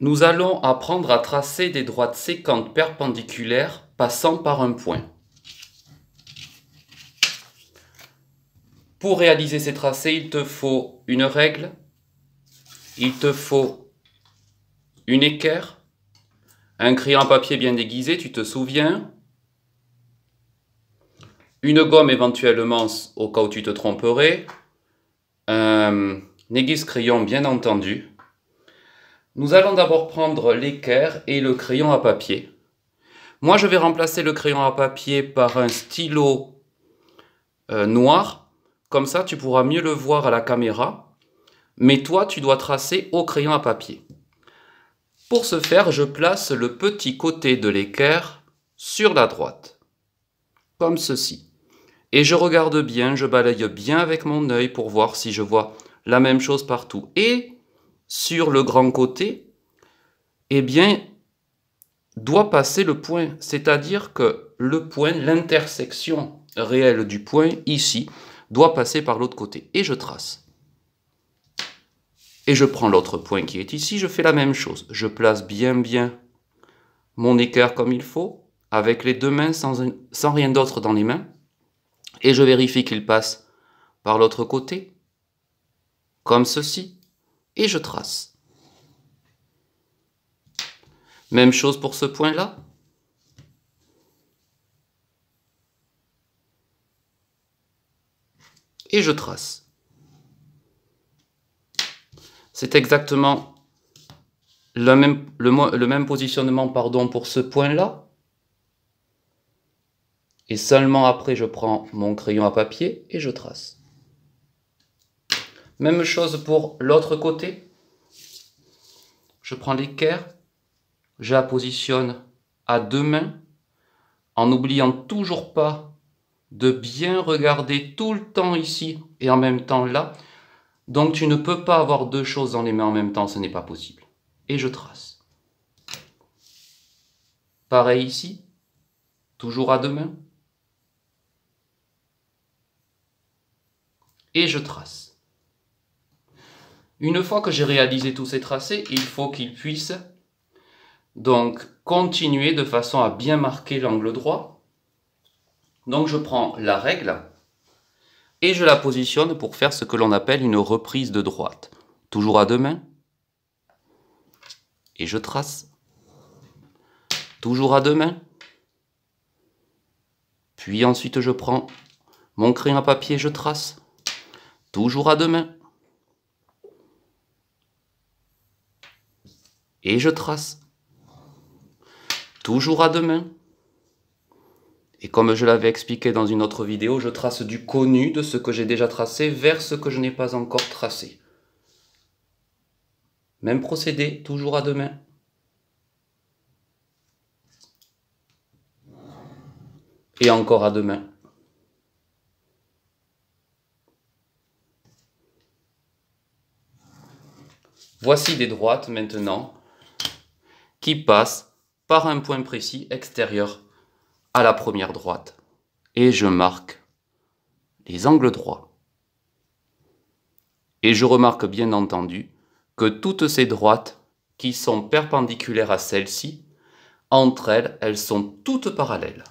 Nous allons apprendre à tracer des droites sécantes perpendiculaires passant par un point. Pour réaliser ces tracés, il te faut une règle, il te faut une équerre, un crayon à papier bien déguisé, tu te souviens, une gomme éventuellement au cas où tu te tromperais, un aiguise-crayon bien entendu. Nous allons d'abord prendre l'équerre et le crayon à papier. Moi, je vais remplacer le crayon à papier par un stylo noir. Comme ça, tu pourras mieux le voir à la caméra. Mais toi, tu dois tracer au crayon à papier. Pour ce faire, je place le petit côté de l'équerre sur la droite. Comme ceci. Et je regarde bien, je balaye bien avec mon œil pour voir si je vois la même chose partout. Et sur le grand côté, eh bien, doit passer le point. C'est-à-dire que le point, l'intersection réelle du point, ici, doit passer par l'autre côté. Et je trace. Et je prends l'autre point qui est ici, je fais la même chose. Je place bien mon équerre comme il faut, avec les deux mains, sans rien d'autre dans les mains. Et je vérifie qu'il passe par l'autre côté, comme ceci. Et je trace. Même chose pour ce point-là. Et je trace. C'est exactement le même positionnement pour ce point-là. Et seulement après, je prends mon crayon à papier et je trace. Même chose pour l'autre côté. Je prends l'équerre, je la positionne à deux mains, en n'oubliant toujours pas de bien regarder tout le temps ici et en même temps là. Donc tu ne peux pas avoir deux choses dans les mains en même temps, ce n'est pas possible. Et je trace. Pareil ici, toujours à deux mains. Et je trace. Une fois que j'ai réalisé tous ces tracés, il faut qu'ils puissent donc continuer de façon à bien marquer l'angle droit. Donc je prends la règle et je la positionne pour faire ce que l'on appelle une reprise de droite. Toujours à deux mains. Et je trace. Toujours à deux mains. Puis ensuite je prends mon crayon à papier, je trace. Toujours à deux mains. Et je trace. Toujours à deux mains. Et comme je l'avais expliqué dans une autre vidéo, je trace du connu de ce que j'ai déjà tracé vers ce que je n'ai pas encore tracé. Même procédé, toujours à deux mains. Et encore à deux mains. Voici des droites maintenant qui passent par un point précis extérieur à la première droite. Et je marque les angles droits. Et je remarque bien entendu que toutes ces droites qui sont perpendiculaires à celle-ci, entre elles, elles sont toutes parallèles.